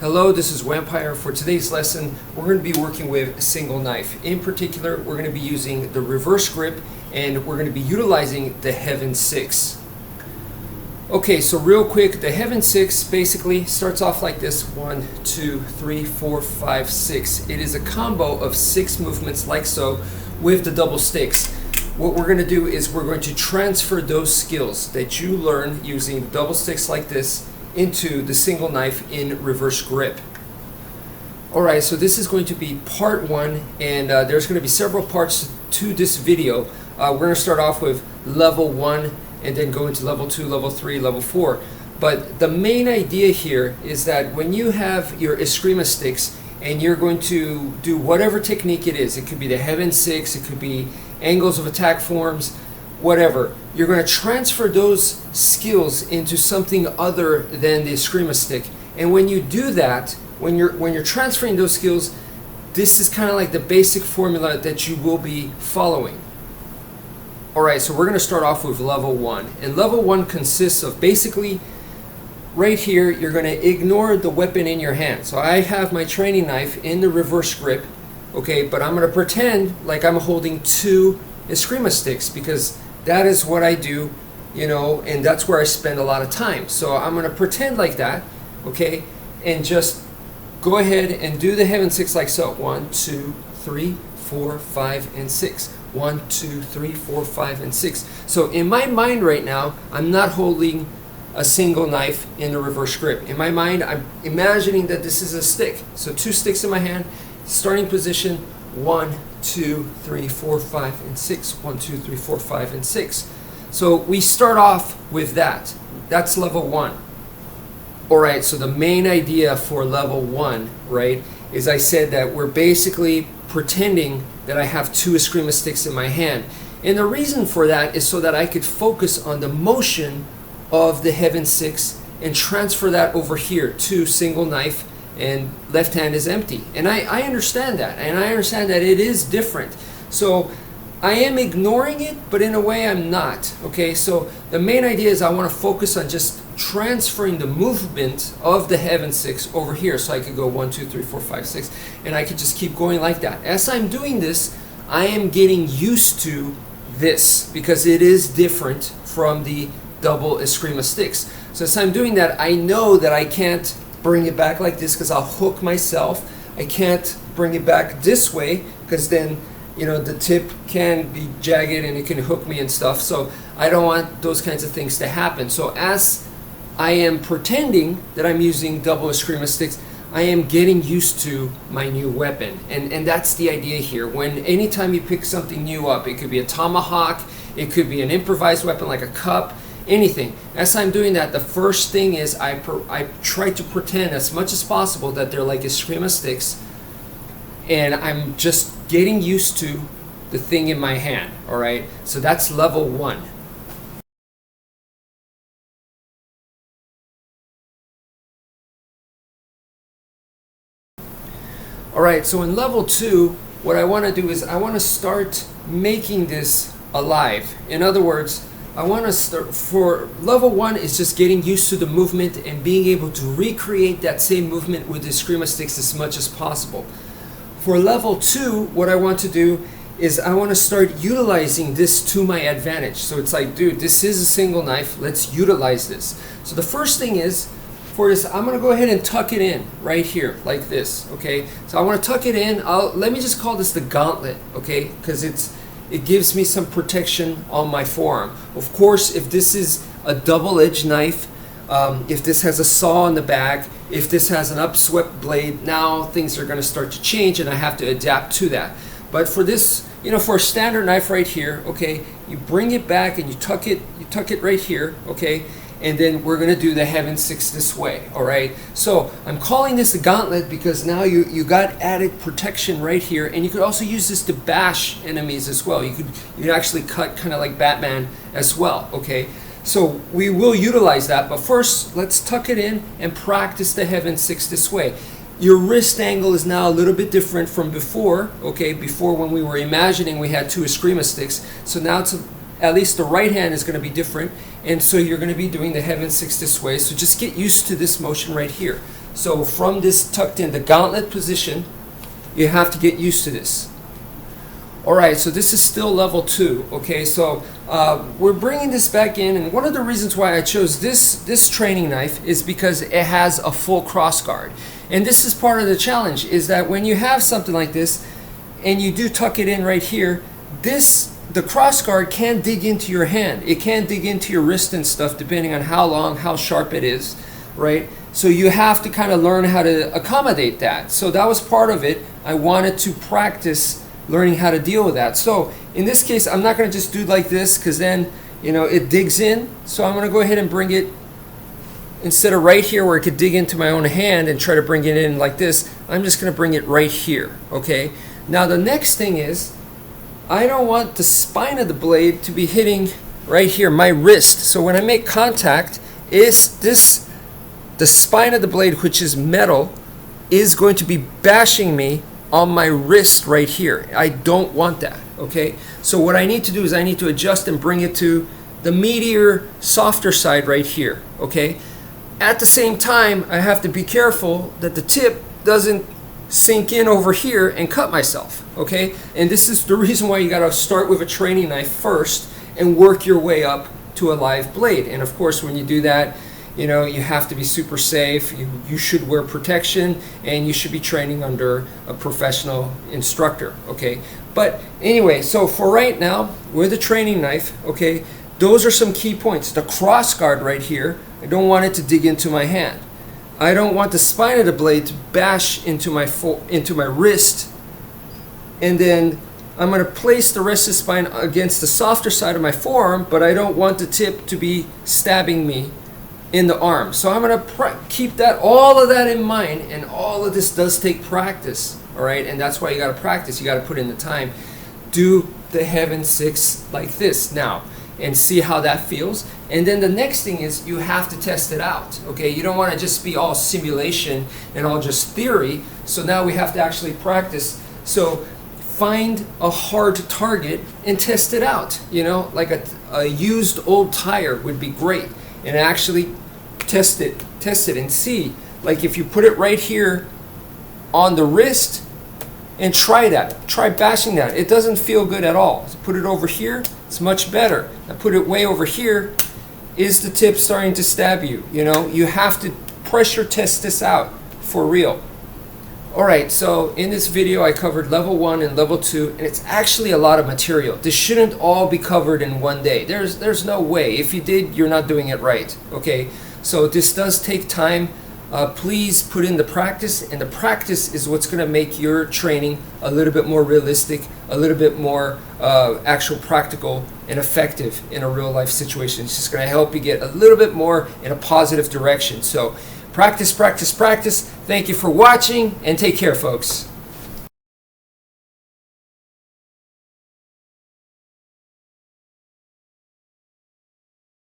Hello, this is wmpyr. For today's lesson, we're going to be working with a single knife. In particular, we're going to be using the reverse grip and we're going to be utilizing the Heaven 6. Okay, so real quick, the Heaven 6 basically starts off like this: 1, 2, 3, 4, 5, 6. It is a combo of 6 movements like so with the double sticks. What we're going to do is we're going to transfer those skills that you learn using double sticks like this into the single knife in reverse grip. Alright, so this is going to be part 1, and there's going to be several parts to this video. We're going to start off with level 1 and then go into level 2, level 3, level 4. But the main idea here is that when you have your eskrima sticks and you're going to do whatever technique it is, it could be the Heaven 6, it could be angles of attack forms, whatever, you're going to transfer those skills into something other than the eskrima stick. And when you do that, when you're transferring those skills, this is kind of like the basic formula that you will be following. Alright, so we're going to start off with level 1. And level 1 consists of basically, right here, you're going to ignore the weapon in your hand. So I have my training knife in the reverse grip, okay, but I'm going to pretend like I'm holding 2 eskrima sticks because that is what I do, you know, and that's where I spend a lot of time. So I'm going to pretend like that, okay, and just go ahead and do the Heaven 6 like so. 1, 2, 3, 4, 5, and 6. 1, 2, 3, 4, 5, and 6. So in my mind right now, I'm not holding a single knife in the reverse grip. In my mind, I'm imagining that this is a stick. So 2 sticks in my hand, starting position, 1, 2, 3, 4, 5, and 6. 1, 2, 3, 4, 5, and 6. So we start off with that. That's level 1. Alright, so the main idea for level 1, right, is I said that we're basically pretending that I have 2 eskrima sticks in my hand. And the reason for that is so that I could focus on the motion of the Heaven 6 and transfer that over here to single knife, and left hand is empty. And I understand that, and I understand that it is different. So I am ignoring it, but in a way I'm not. Okay, so the main idea is I want to focus on just transferring the movement of the Heaven 6 over here. So I could go 1, 2, 3, 4, 5, 6, and I could just keep going like that. As I'm doing this, I am getting used to this because it is different from the double eskrima sticks. So as I'm doing that, I know that I can't bring it back like this because I'll hook myself. I can't bring it back this way because then, you know, the tip can be jagged and it can hook me and stuff. So I don't want those kinds of things to happen. So as I am pretending that I'm using double eskrima sticks, I am getting used to my new weapon. And that's the idea here. When anytime you pick something new up, it could be a tomahawk, it could be an improvised weapon like a cup, anything. As I'm doing that, the first thing is I try to pretend as much as possible that they're like eskrima sticks, and I'm just getting used to the thing in my hand. Alright, so that's level 1. Alright, so in level 2, what I want to do is I want to start making this alive. In other words, I want to start, for level 1 is just getting used to the movement and being able to recreate that same movement with the eskrima sticks as much as possible. For level 2, what I want to do is I want to start utilizing this to my advantage. So it's like, dude, this is a single knife, let's utilize this. So the first thing is, for this, I'm going to go ahead and tuck it in right here, like this, okay? So I want to tuck it in. Let me just call this the gauntlet, okay? Because it gives me some protection on my forearm. Of course, if this is a double-edged knife, if this has a saw on the back, if this has an upswept blade, now things are going to start to change and I have to adapt to that. But for this, you know, for a standard knife right here, okay, you bring it back and you tuck it right here, okay? And then we're going to do the Heaven 6 this way, alright? So I'm calling this the gauntlet because now you got added protection right here, and you could also use this to bash enemies as well. You could actually cut kind of like Batman as well, okay? So we will utilize that, but first let's tuck it in and practice the Heaven 6 this way. Your wrist angle is now a little bit different from before, okay? Before, when we were imagining we had 2 eskrima sticks, so now it's at least the right hand is going to be different, and so you're going to be doing the heaven 6 this way. So just get used to this motion right here. So from this tucked in, the gauntlet position, you have to get used to this. All right, so this is still level 2, okay? So we're bringing this back in, and one of the reasons why I chose this training knife is because it has a full cross guard. And this is part of the challenge, is that when you have something like this, and you do tuck it in right here, the cross guard can dig into your hand. It can dig into your wrist and stuff, depending on how long, how sharp it is, right? So you have to kind of learn how to accommodate that. So that was part of it. I wanted to practice learning how to deal with that. So in this case, I'm not going to just do like this, because then, you know, it digs in. So I'm going to go ahead and bring it, instead of right here where it could dig into my own hand and try to bring it in like this, I'm just going to bring it right here, okay? Now the next thing is, I don't want the spine of the blade to be hitting right here, my wrist. So when I make contact, the spine of the blade, which is metal, is going to be bashing me on my wrist right here. I don't want that, okay? So what I need to do is I need to adjust and bring it to the meatier, softer side right here, okay? At the same time, I have to be careful that the tip doesn't sink in over here and cut myself, okay? And this is the reason why you gotta start with a training knife first and work your way up to a live blade. And of course, when you do that, you know, you have to be super safe. You should wear protection, and you should be training under a professional instructor, okay? But anyway, so for right now, with a training knife, okay, those are some key points. The cross guard right here, I don't want it to dig into my hand. I don't want the spine of the blade to bash into my wrist, and then I'm going to place the rest of the spine against the softer side of my forearm, but I don't want the tip to be stabbing me in the arm. So I'm going to keep all of that in mind, and all of this does take practice, all right? And that's why you got to practice. You got to put in the time. Do the heaven 6 like this now, and see how that feels. And then the next thing is you have to test it out, okay? You don't want to just be all simulation and all just theory. So now we have to actually practice. So find a hard target and test it out. You know, like a used old tire would be great. And actually test it and see. Like if you put it right here on the wrist, and try that. Try bashing that. It doesn't feel good at all. So put it over here, it's much better. Now put it way over here, is the tip starting to stab you? You know, you have to pressure test this out for real. Alright, so in this video I covered level 1 and level 2, and it's actually a lot of material. This shouldn't all be covered in one day. There's no way. If you did, you're not doing it right. Okay, so this does take time. Please put in the practice, and the practice is what's going to make your training a little bit more realistic, a little bit more actual practical and effective in a real life situation. It's just going to help you get a little bit more in a positive direction. So practice, practice, practice. Thank you for watching, and take care, folks.